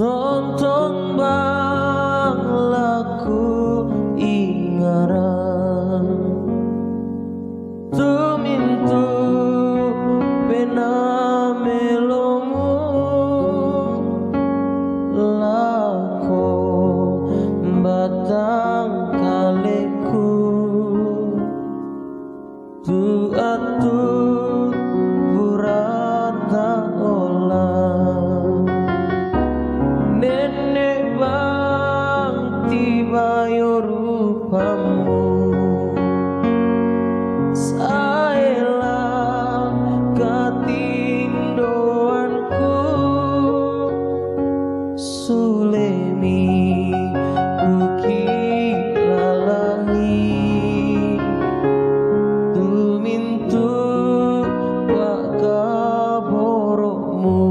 Tontong bang laku ingaran tumintu pena melomu lako batang kaleku tu atu burata olah nenek bang tiba yo rupamu saelah katindoanku sulemi kuki lalangi tumintu wak kaborokmu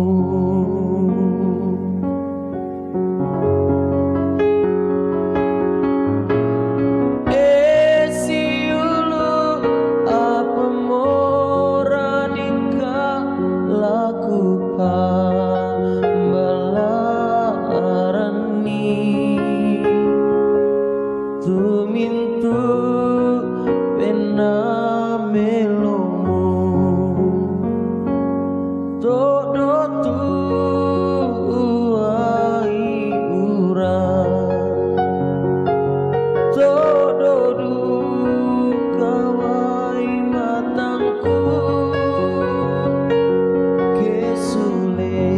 tumintu pena melomu todo tuai urang todo du kawai matangku kesule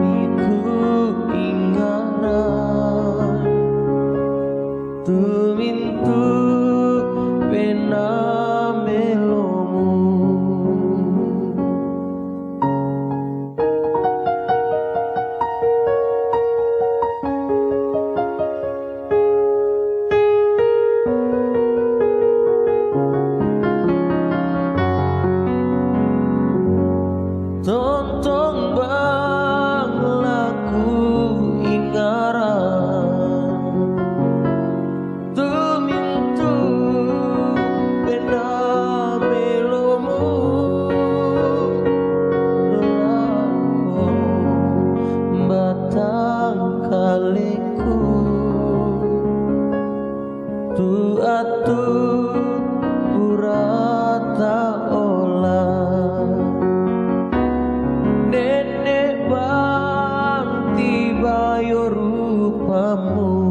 miku ingaran tumintu pena melomu tontong bang laku ingaran tumintu pena melomu lako batang kaleku tu atu burata olah nenek bang tiba yo rupamu